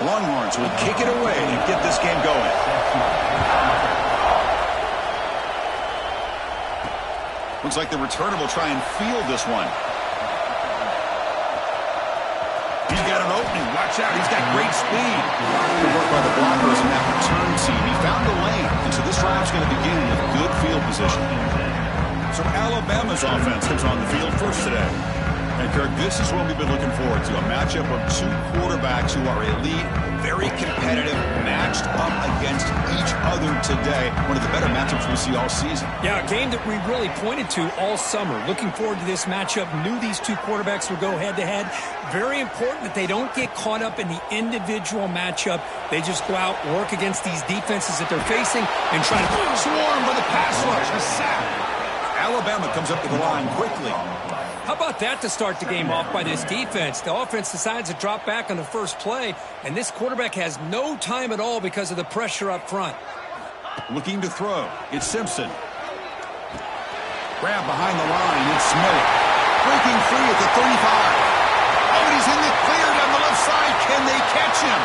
Longhorns will kick it away and get this game going. Looks like the returner will try and field this one. He's got an opening. Watch out. He's got great speed. Good work by the blockers in that return team. He found the lane. And so this drive's going to begin with good field position. So Alabama's offense comes on the field first today. And Kirk, this is what we've been looking forward to. A matchup of two quarterbacks who are elite, very competitive, matched up against each other today. One of the better matchups we see all season. Yeah, a game that we really pointed to all summer. Looking forward to this matchup. Knew these two quarterbacks would go head-to-head. Very important that they don't get caught up in the individual matchup. They just go out, work against these defenses that they're facing, and try to swarm for the pass rush. A sack. Alabama comes up to the line quickly. How about that to start the game off by this defense? The offense decides to drop back on the first play, and this quarterback has no time at all because of the pressure up front. Looking to throw. It's Simpson. Grab behind the line. It's Smith. Breaking free at the 35. Oh, and he's in the clear down the left side. Can they catch him?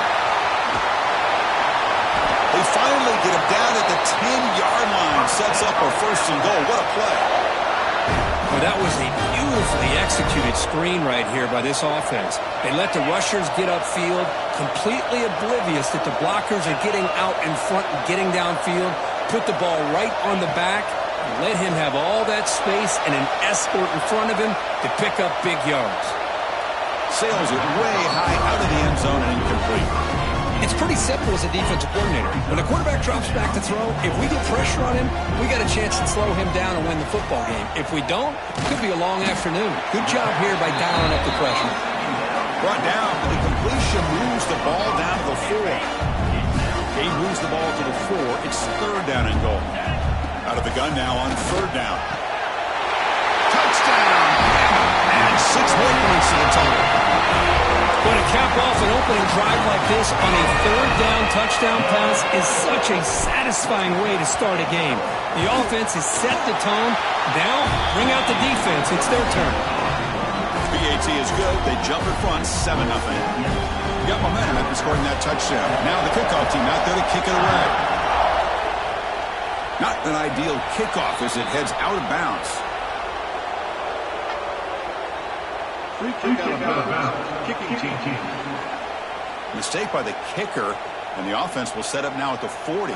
They finally get him down at the 10-yard line. Sets up a first and goal. What a play. Well, that was a beautifully executed screen right here by this offense. They let the rushers get upfield, completely oblivious that the blockers are getting out in front and getting downfield, put the ball right on the back, and let him have all that space and an escort in front of him to pick up big yards. Sails it way high out of the end zone and incomplete. It's pretty simple as a defensive coordinator. When the quarterback drops back to throw, if we get pressure on him, we got a chance to slow him down and win the football game. If we don't, it could be a long afternoon. Good job here by dialing up the pressure. Brought down, but the completion moves the ball down to the 4. He moves the ball to the 4. It's third down and goal. Out of the gun now on third down. Touchdown! And 6 more points to the total. But to cap off an opening drive like this on a third down touchdown pass is such a satisfying way to start a game. The offense has set the tone. Now, bring out the defense. It's their turn. PAT is good. They jump in front, 7-0. Got momentum after scoring that touchdown. Now the kickoff team out there to kick it away. Not an ideal kickoff as it heads out of bounds. Free kick out of bounds. Kicking team. Mistake by the kicker, and the offense will set up now at the 40.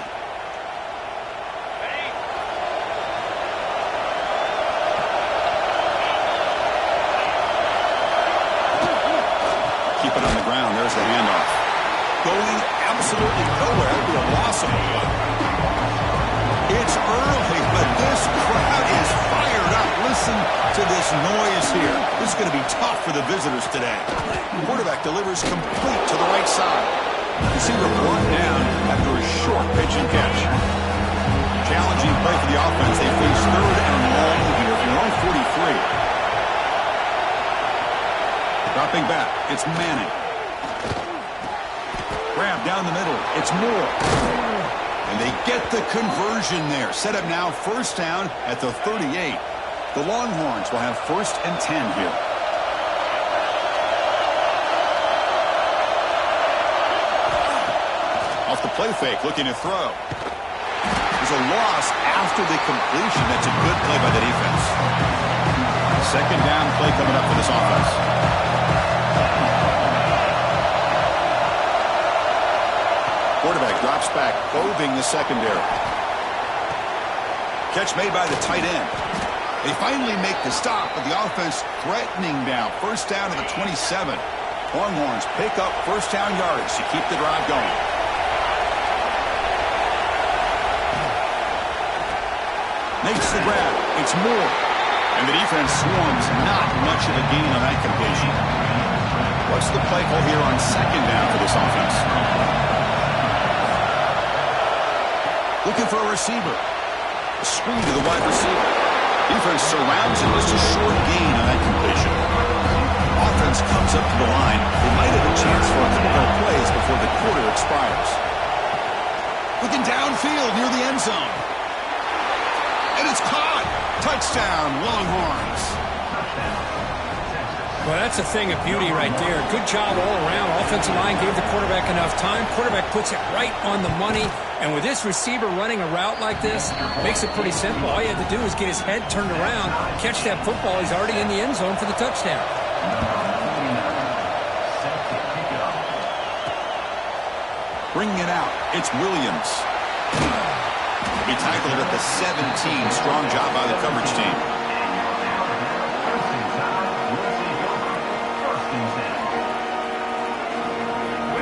Keep it on the ground. There's the handoff. Going absolutely nowhere. It'll be a loss of a play. It's early, but this crowd is fired up. Listen to this noise here. This is going to be tough for the visitors today. Quarterback delivers complete to the right side. Receiver brought down after a short pitch and catch. Challenging play for the offense. They face third and long here from their own 43. Dropping back. It's Manning. Grab down the middle. It's Moore. And they get the conversion there. Set up now first down at the 38. The Longhorns will have first and 10 here. Off the play fake, looking to throw. There's a loss after the completion. That's a good play by the defense. Second down play coming up for this offense. Quarterback drops back, probing the secondary. Catch made by the tight end. They finally make the stop, but the offense threatening now. First down to the 27. Longhorns pick up first down yardage to keep the drive going. Makes the grab. It's Moore. And the defense swarms. Not much of a gain on that completion. What's the play call here on second down for this offense? Looking for a receiver. A screen to the wide receiver. Defense surrounds him. Just a short gain on that completion. Offense comes up to the line. They might have a chance for a couple more plays before the quarter expires. Looking downfield near the end zone. And it's caught. Touchdown, Longhorns. Well, that's a thing of beauty right there. Good job all around. Offensive line gave the quarterback enough time. Quarterback puts it right on the money. And with this receiver running a route like this, makes it pretty simple. All you have to do is get his head turned around, catch that football. He's already in the end zone for the touchdown. Bringing it out, it's Williams. He tackled at the 17. Strong job by the coverage team.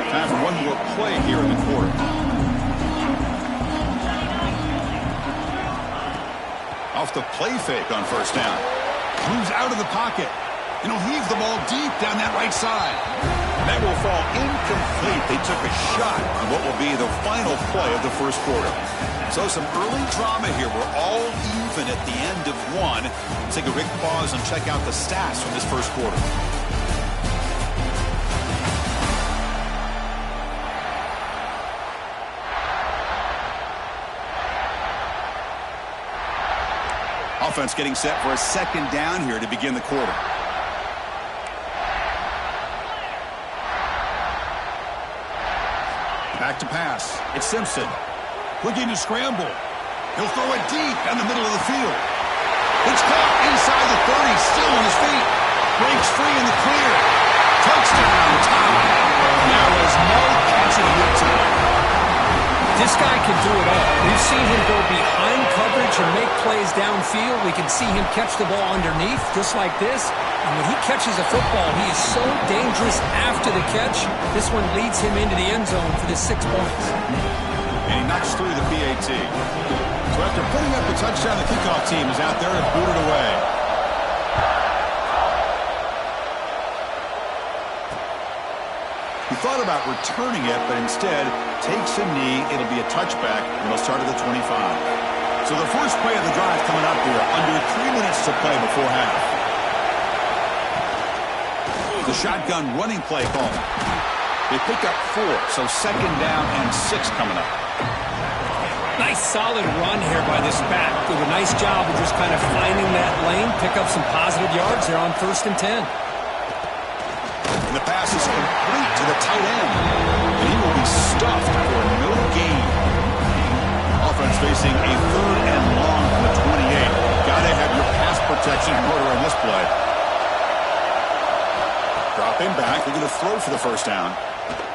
Time for one more play here in the quarter. Off the play fake on first down. Moves out of the pocket. And he'll heave the ball deep down that right side. That will fall incomplete. They took a shot on what will be the final play of the first quarter. So some early drama here. We're all even at the end of one. Let's take a quick pause and check out the stats from this first quarter. Offense getting set for a second down here to begin the quarter. Back to pass. It's Simpson. Looking to scramble. He'll throw it deep down the middle of the field. It's caught inside the 30. Still on his feet. Breaks free in the clear. Touchdown. Tie. There was no catching him time. This guy can do it all. We've seen him go behind coverage and make plays downfield. We can see him catch the ball underneath just like this. And when he catches a football, he is so dangerous after the catch. This one leads him into the end zone for the 6 points. And he knocks through the PAT. So after putting up the touchdown, the kickoff team is out there to boot it away. He thought about returning it, but instead takes a knee. It'll be a touchback, and they'll start at the 25. So the first play of the drive coming up here, under 3 minutes to play before half. The shotgun running play call. They pick up 4, so second down and 6 coming up. Nice solid run here by this back. Did a nice job of just kind of finding that lane, pick up some positive yards there on 1st and 10. And the pass is complete to the tight end. And he will be stuffed for no gain. Offense facing a 3rd and long from the 28. Gotta have your pass protection in order on this play. Dropping back, they're going to throw for the first down.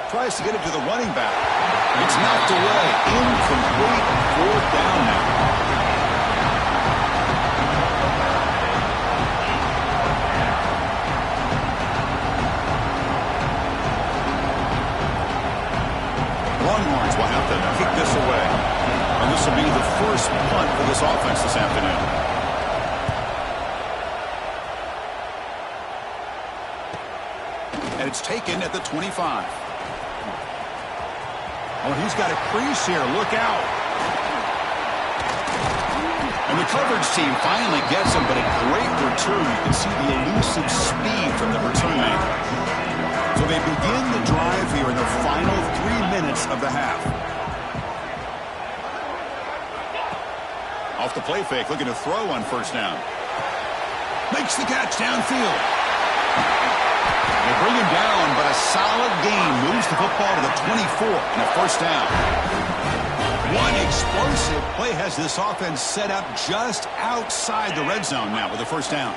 Tries to get it to the running back. It's knocked away. Incomplete. 4th down now. Longhorns will have to kick this away. And this will be the first punt for this offense this afternoon. And it's taken at the 25. Oh, he's got a crease here. Look out. And the coverage team finally gets him, but a great return. You can see the elusive speed from the return man. So they begin the drive here in the final 3 minutes of the half. Off the play fake, looking to throw on first down. Makes the catch downfield. They bring him down, but a solid gain moves the football to the 24 and a first down. One explosive play has this offense set up just outside the red zone now with a first down.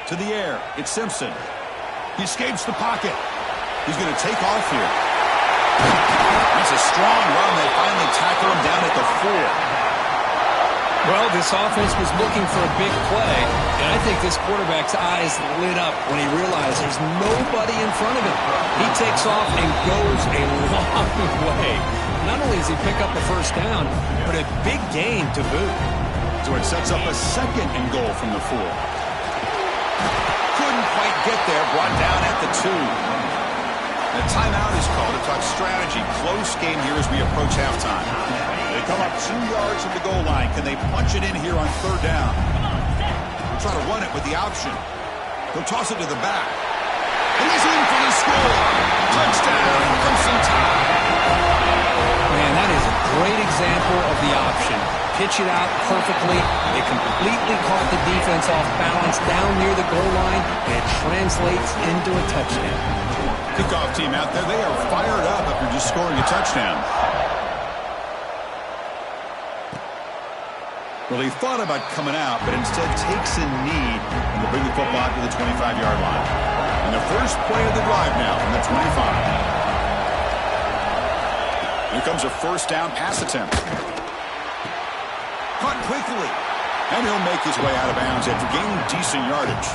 To the air, it's Simpson. He escapes the pocket. He's going to take off here. That's a strong run. They finally tackle him down at the 4. Well, this offense was looking for a big play, and I think this quarterback's eyes lit up when he realized there's nobody in front of him. He takes off and goes a long way. Not only does he pick up a first down, but a big gain to boot. So it sets up a 2nd and goal from the 4. Couldn't quite get there, brought down at the 2. The timeout is called to talk strategy. Close game here as we approach halftime. The Come up 2 yards from the goal line. Can they punch it in here on third down? They'll try to run it with the option. They'll toss it to the back. And he's in for the score. Touchdown from Centai. Man, that is a great example of the option. Pitch it out perfectly. It completely caught the defense off balance down near the goal line, and it translates into a touchdown. Kickoff team out there, they are fired up after just scoring a touchdown. Well, he thought about coming out, but instead takes a knee and will bring the football out to the 25-yard line. And the first play of the drive now from the 25. Here comes a first down pass attempt. Caught quickly. And he'll make his way out of bounds after gaining decent yardage.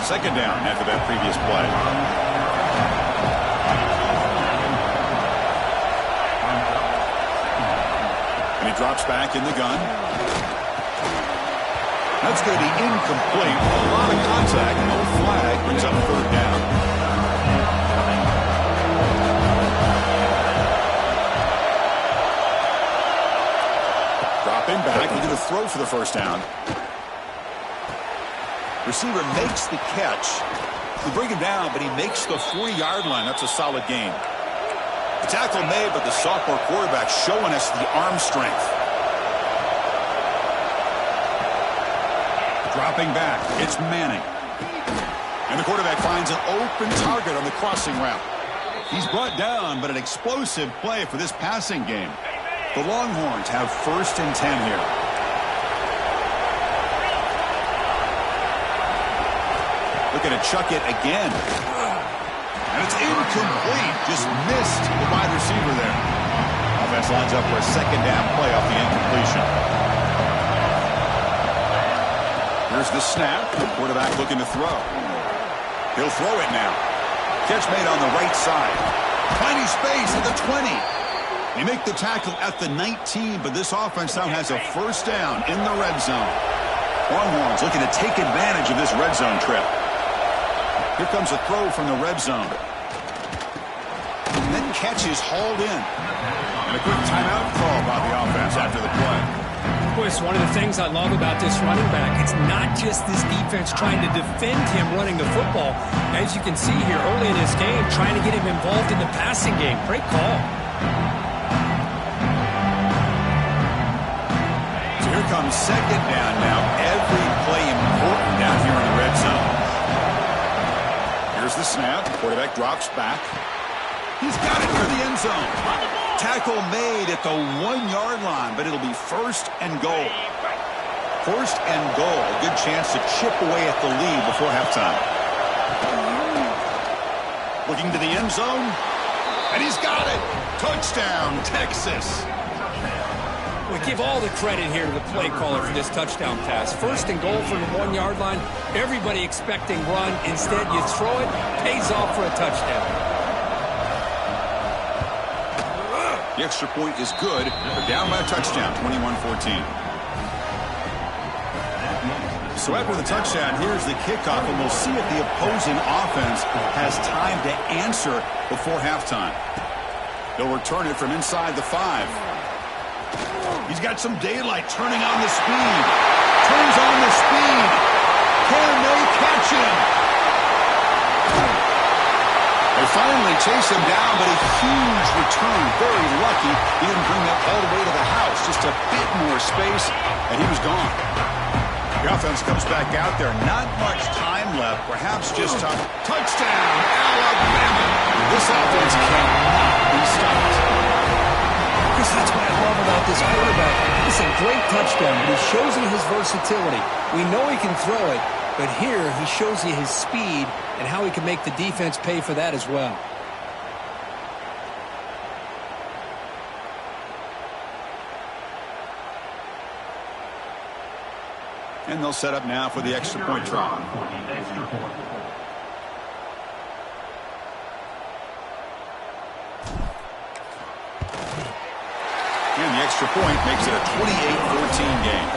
Second down after that previous play. And he drops back in the gun. That's going to be incomplete. A lot of contact. No flag brings up third down. Dropping back. He's going to throw for the first down. Receiver makes the catch. They bring him down, but he makes the 40-yard line. That's a solid gain. The tackle made, but the sophomore quarterback showing us the arm strength. Dropping back, it's Manning. And the quarterback finds an open target on the crossing route. He's brought down, but an explosive play for this passing game. The Longhorns have first and 10 here. Looking to chuck it again. And it's incomplete. Just missed the wide receiver there. Offense lines up for a second down play off the incompletion. Here's the snap. The quarterback looking to throw. He'll throw it now. Catch made on the right side. Finding space at the 20. They make the tackle at the 19, but this offense now has a first down in the red zone. Longhorns looking to take advantage of this red zone trip. Here comes a throw from the red zone. And then catch is hauled in. And a quick timeout call by the offense after the play. Boy, it's one of the things I love about this running back. It's not just this defense trying to defend him running the football. As you can see here early in this game, trying to get him involved in the passing game. Great call. So here comes second down now. Every play important down here in the red zone. Here's the snap. Quarterback drops back. He's got it for the end zone. Tackle made at the 1-yard line, but it'll be first and goal. First and goal. A good chance to chip away at the lead before halftime. Looking to the end zone. And he's got it. Touchdown, Texas. We give all the credit here to the play caller for this touchdown pass. First and goal from the 1-yard line. Everybody expecting run. Instead, you throw it. Pays off for a touchdown. The extra point is good. They're down by a touchdown, 21-14. So after the touchdown, here's the kickoff, and we'll see if the opposing offense has time to answer before halftime. They'll return it from inside the 5. He's got some daylight turning on the speed. Turns on the speed. Can they catch him? They finally chase him down, but a huge return. Very lucky he didn't bring that all the way to the house. Just a bit more space, and he was gone. The offense comes back out there. Not much time left. Perhaps just time. Touchdown, Alabama. This offense cannot be stopped. Because that's what I love about this quarterback. It's a great touchdown, but he shows you his versatility. We know he can throw it, but here he shows you his speed and how he can make the defense pay for that as well. And they'll set up now for the extra point try. And the extra point makes it a 28-14 game.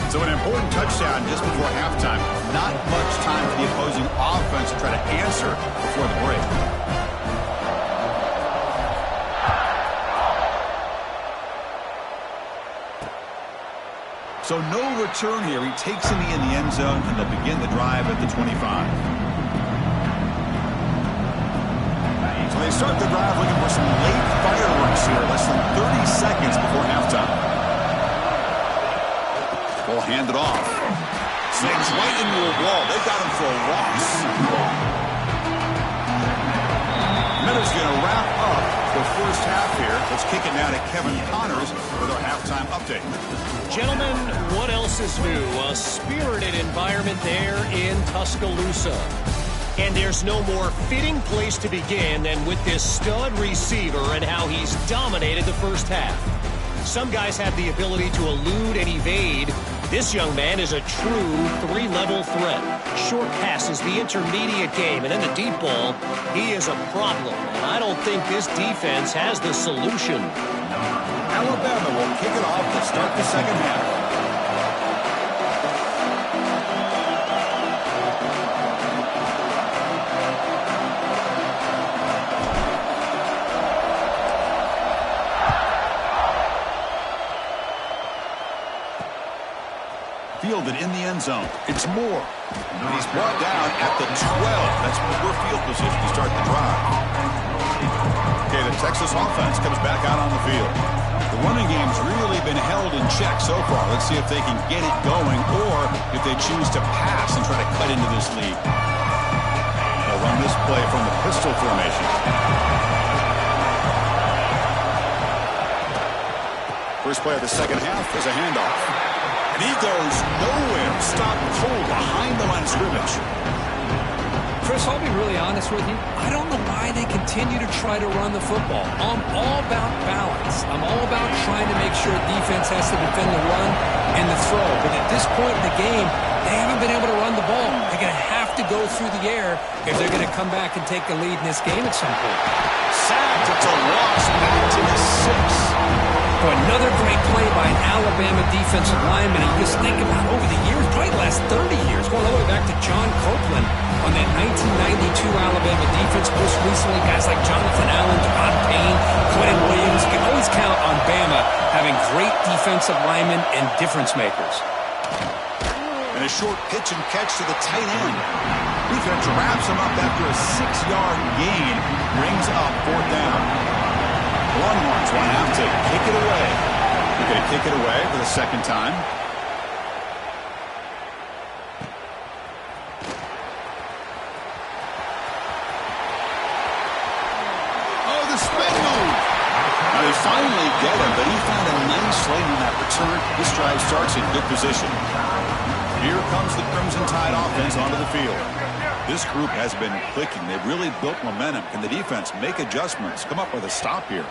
So an important touchdown just before halftime. Not much time for the opposing offense to try to answer before the break. So no return here. He takes him in the end zone, and they'll begin the drive at the 25. So they start the drive looking for some late fireworks here, less than 30 seconds before halftime. Ball handed off. Slings right into a wall. They got him for a loss. Miller's going to wrap up the first half here. Let's kick it now to Kevin Connors with our halftime update. Gentlemen, what else is new? A spirited environment there in Tuscaloosa. And there's no more fitting place to begin than with this stud receiver and how he's dominated the first half. Some guys have the ability to elude and evade. This young man is a true three-level threat. Short passes, the intermediate game, and then the deep ball. He is a problem, and I don't think this defense has the solution. Alabama will kick it off to start the second half. Fielded in the end zone. It's Moore. And he's brought down at the 12. That's poor field position to start the drive. Okay, the Texas offense comes back out on the field. The running game's really been held in check so far. Let's see if they can get it going or if they choose to pass and try to cut into this lead. They'll run this play from the pistol formation. First play of the second half is a handoff. And he goes nowhere. Stopped cold behind the line of scrimmage. Chris, I'll be really honest with you. I don't know why they continue to try to run the football. I'm all about balance. I'm all about trying to make sure defense has to defend the run and the throw. But at this point in the game, they haven't been able to run the ball. They're going to have to go through the air if they're going to come back and take the lead in this game at some point. Sacked. It's a loss back to the 6. For another great play by an Alabama defensive lineman. And you just think about over the years, probably the last 30 years, going all the way back to John Copeland on that 1992 Alabama defense. Most recently, guys like Jonathan Allen, John Payne, Quentin Williams. You can always count on Bama having great defensive linemen and difference makers. And a short pitch and catch to the tight end. Defense wraps him up after a 6-yard gain. Brings up fourth down. Longhorns will have to kick it away. They're going to kick it away for the second time. Oh, the spin move. Now they finally get him, but he found a nice lane on that return. This drive starts in good position. Here comes the Crimson Tide offense onto the field. This group has been clicking. They've really built momentum. Can the defense make adjustments? Come up with a stop here.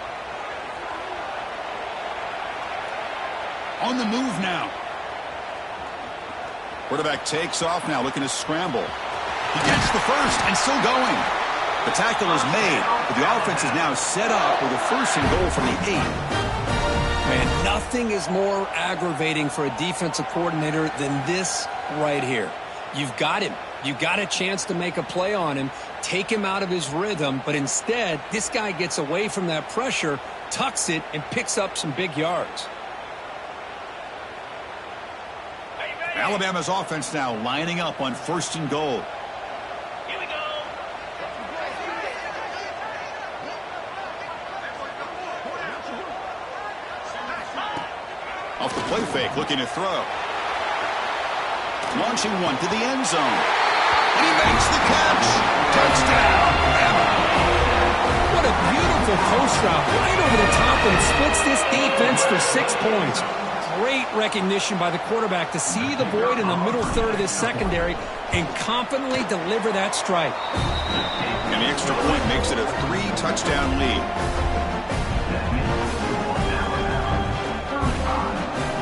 On the move now. Quarterback takes off now, looking to scramble. He gets the first and still going. The tackle is made, but the offense is now set up with a first and goal from the 8. Man, nothing is more aggravating for a defensive coordinator than this right here. You've got him. You got a chance to make a play on him, take him out of his rhythm, but instead, this guy gets away from that pressure, tucks it, and picks up some big yards. Alabama's offense now lining up on first and goal. Here we go. Off the play fake, looking to throw. Launching one to the end zone. And he makes the catch. Touchdown, Bama. What a beautiful post route right over the top and splits this defense for 6 points. Great recognition by the quarterback to see the void in the middle third of this secondary and confidently deliver that strike. And the extra point makes it a 3-touchdown lead.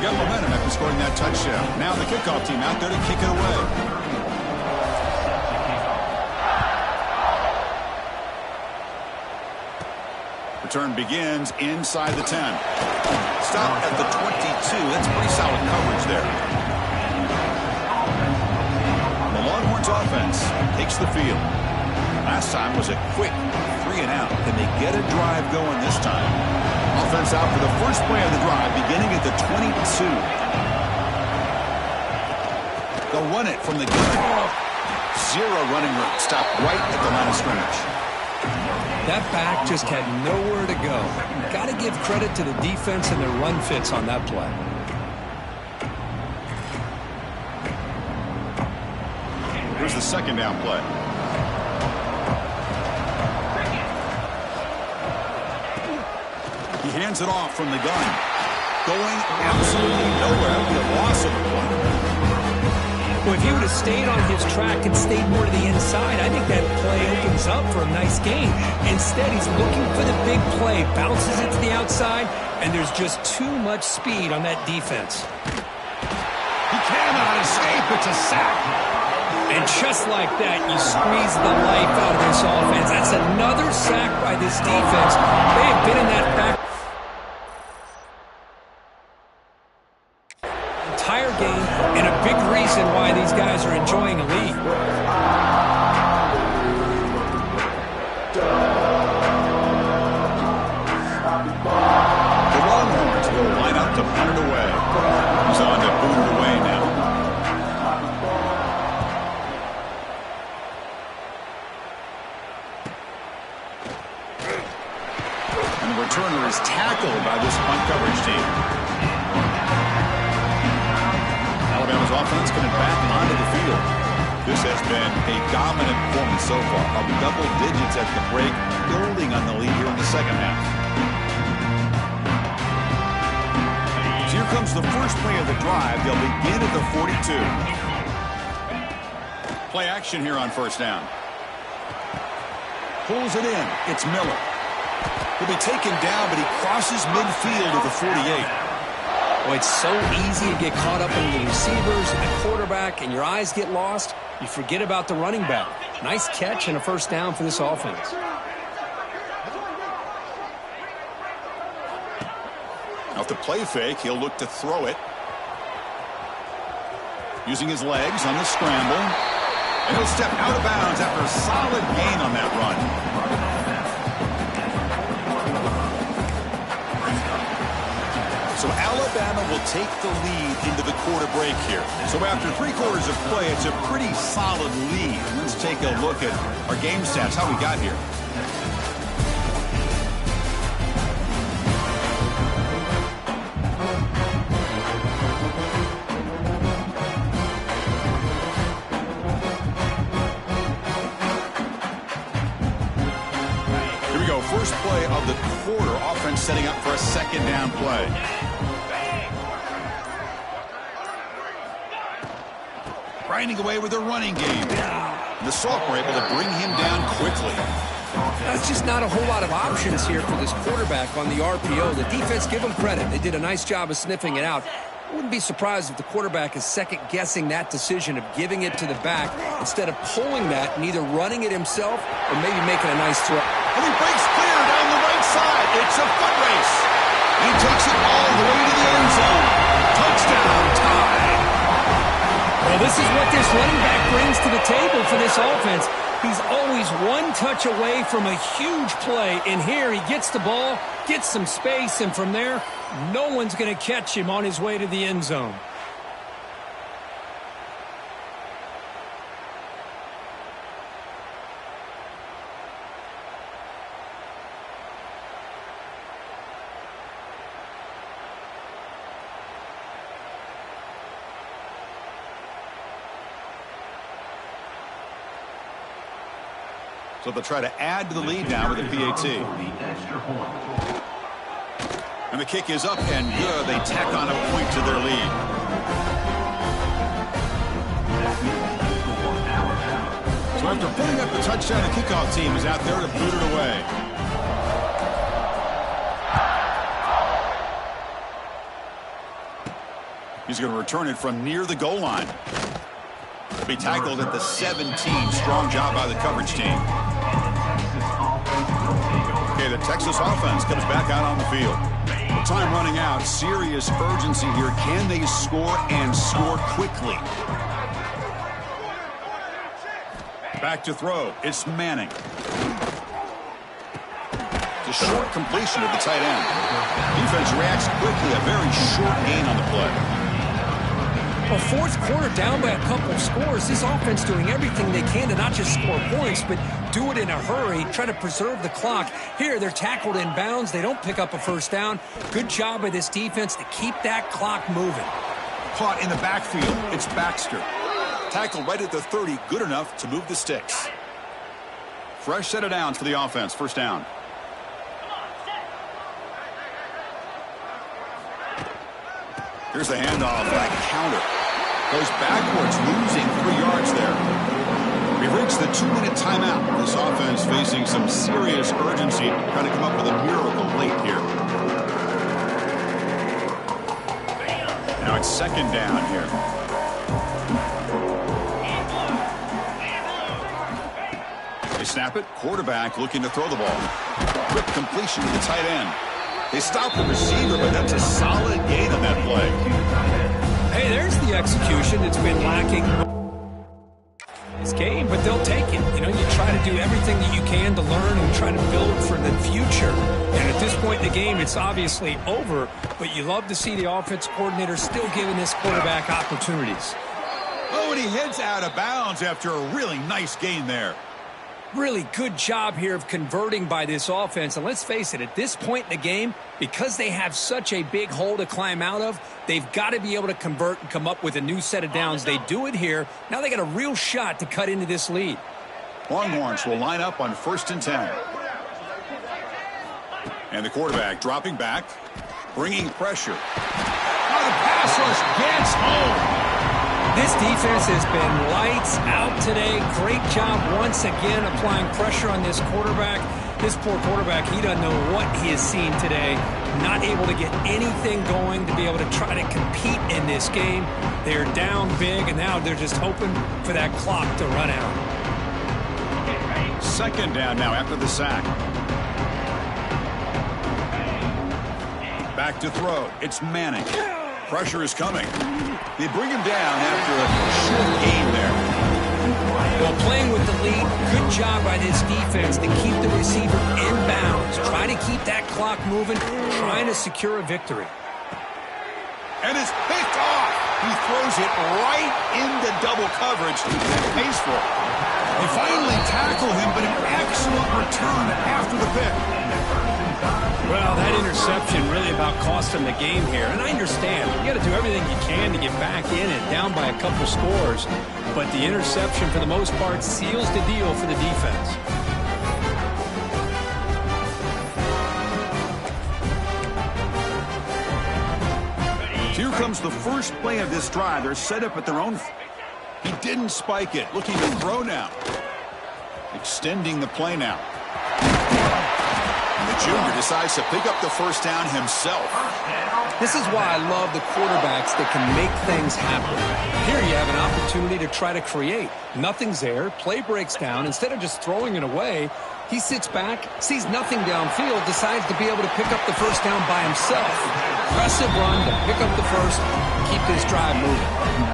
Got momentum after scoring that touchdown. Now the kickoff team out there to kick it away. Return begins inside the 10. up at the 22. That's pretty solid coverage there. The Longhorns offense takes the field. Last time was a quick 3-and-out. Can they get a drive going this time? Offense out for the first play of the drive, beginning at the 22. They'll run it from the gun. Zero running room. Stop right at the line of scrimmage. That back just had nowhere to go. Got to give credit to the defense and their run fits on that play. Here's the second down play. He hands it off from the gun. Going absolutely nowhere. It'll be a loss of a play. Well, if he would have stayed on his track and stayed more to the inside, I think that play opens up for a nice gain. Instead, he's looking for the big play, bounces it to the outside, and there's just too much speed on that defense. He cannot escape. It's a sack. And just like that, you squeeze the life out of this offense. That's another sack by this defense. They have been in that back entire game, and a big reason why these guys are enjoying a lead. The Longhorns will line up to punt it away. He's on to boot it away now. And the returner is tackled by this punt coverage team. Alabama's offense coming back onto the field. This has been a dominant performance so far. Up double digits at the break, building on the lead here in the second half. So here comes the first play of the drive. They'll begin at the 42. Play action here on first down. Pulls it in. It's Miller. He'll be taken down, but he crosses midfield at the 48. Well, it's so easy to get caught up in the receivers and the quarterback, and your eyes get lost. You forget about the running back. Nice catch and a first down for this offense. Off the play fake, he'll look to throw it. Using his legs on the scramble. And he'll step out of bounds after a solid gain on that run. So Alabama will take the lead into the quarter break here. So after 3 quarters of play, it's a pretty solid lead. Let's take a look at our game stats, how we got here. Here we go, first play of the quarter. Offense setting up for a second down play. Grinding away with a running game. The Salk were able to bring him down quickly. That's just not a whole lot of options here for this quarterback on the RPO. The defense, give them credit. They did a nice job of sniffing it out. I wouldn't be surprised if the quarterback is second-guessing that decision of giving it to the back instead of pulling that and either running it himself or maybe making a nice throw. And he breaks clear down the right side. It's a foot race. He takes it all the way to the end zone. Touchdown, tie. Well, this is what this running back brings to the table for this offense. He's always one touch away from a huge play. And here he gets the ball, gets some space, and from there, no one's going to catch him on his way to the end zone. So they'll try to add to the lead now with a PAT. And the kick is up and good. They tack on a point to their lead. So after putting up the touchdown, the kickoff team is out there to boot it away. He's going to return it from near the goal line. He'll be tackled at the 17. Strong job by the coverage team. Okay, the Texas offense comes back out on the field. Time running out. Serious urgency here. Can they score and score quickly? Back to throw. It's Manning. The short completion of the tight end. Defense reacts quickly. A very short gain on the play. Well, fourth quarter down by a couple of scores. This offense doing everything they can to not just score points, but do it in a hurry, try to preserve the clock. Here, they're tackled in bounds. They don't pick up a first down. Good job by this defense to keep that clock moving. Caught in the backfield. It's Baxter. Tackled right at the 30. Good enough to move the sticks. Fresh set of downs for the offense. First down. Here's the handoff. That counter. Goes backwards, losing 3 yards there. We've reached the 2-minute timeout. This offense facing some serious urgency, trying to come up with a miracle late here. Now it's second down here. They snap it. Quarterback looking to throw the ball. Quick completion to the tight end. They stop the receiver, but that's a solid gain on that play. Hey, there's the execution. It's been lacking this game, but they'll take it. You know, you try to do everything that you can to learn and try to build for the future. And at this point in the game, it's obviously over, but you love to see the offense coordinator still giving this quarterback opportunities. Oh, and he heads out of bounds after a really nice gain there. Really good job here of converting by this offense. And let's face it, at this point in the game, because they have such a big hole to climb out of, they've got to be able to convert and come up with a new set of downs. They do it here. Now they got a real shot to cut into this lead. Longhorns will line up on 1st and 10. And the quarterback dropping back, bringing pressure. Now the pass rush gets home. This defense has been lights out today. Great job once again applying pressure on this quarterback. This poor quarterback, he doesn't know what he has seen today. Not able to get anything going to be able to try to compete in this game. They're down big, and now they're just hoping for that clock to run out. Second down now after the sack. Back to throw. It's Manning. Pressure is coming. They bring him down after a short gain there. Well, playing with the lead, good job by this defense to keep the receiver in bounds. Try to keep that clock moving, trying to secure a victory. And it's picked off. He throws it right into double coverage and pays for it. They finally tackle him, but an excellent return after the pick. Well, that interception really about cost them the game here. And I understand. You got to do everything you can to get back in and down by a couple scores. But the interception, for the most part, seals the deal for the defense. Here comes the first play of this drive. They're set up at their own. He didn't spike it. Looking to throw now. Extending the play now. The junior decides to pick up the first down himself. This is why I love the quarterbacks that can make things happen. Here you have an opportunity to try to create. Nothing's there. Play breaks down. Instead of just throwing it away, he sits back, sees nothing downfield, decides to be able to pick up the first down by himself. Impressive run to pick up the first, keep this drive moving.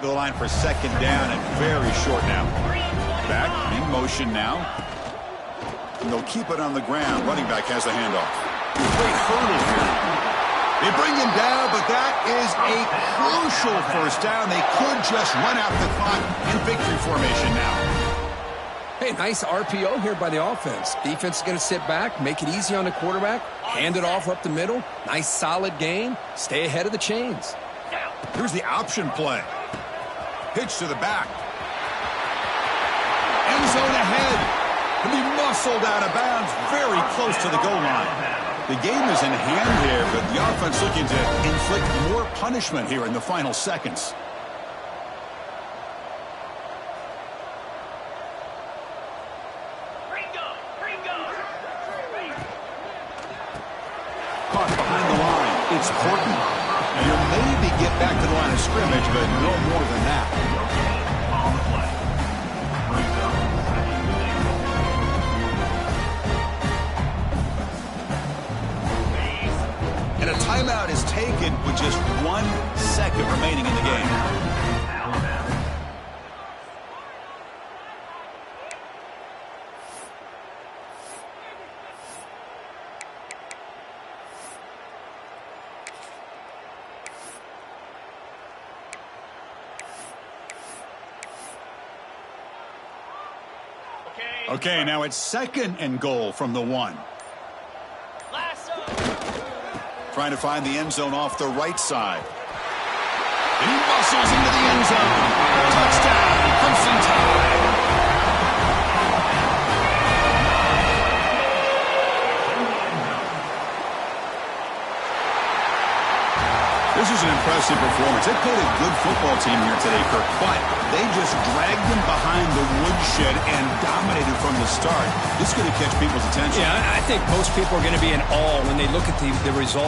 The line for second down and very short now. Back in motion now. And they'll keep it on the ground. Running back has the handoff. Great hurdle here. They bring him down, but that is a crucial first down. They could just run out the clock in victory formation now. Hey, nice RPO here by the offense. Defense is going to sit back, make it easy on the quarterback, hand it off up the middle. Nice solid game. Stay ahead of the chains. Here's the option play. Pitch to the back. End zone ahead. To be muscled out of bounds very close to the goal line. The game is in hand here, but the offense looking to inflict more punishment here in the final seconds. Caught behind the line. It's Horton. You'll maybe get back to the line of scrimmage, but no more than that. And a timeout is taken with just 1 second remaining in the game. Okay, now it's 2nd and goal from the 1. Trying to find the end zone off the right side. He muscles into the end zone. Touchdown, Crimson Tide. This is an impressive performance. They played a good football team here today, Kirk, but they just dragged them behind the woodshed and dominated from the start. This is going to catch people's attention. Yeah, I think most people are going to be in awe when they look at the result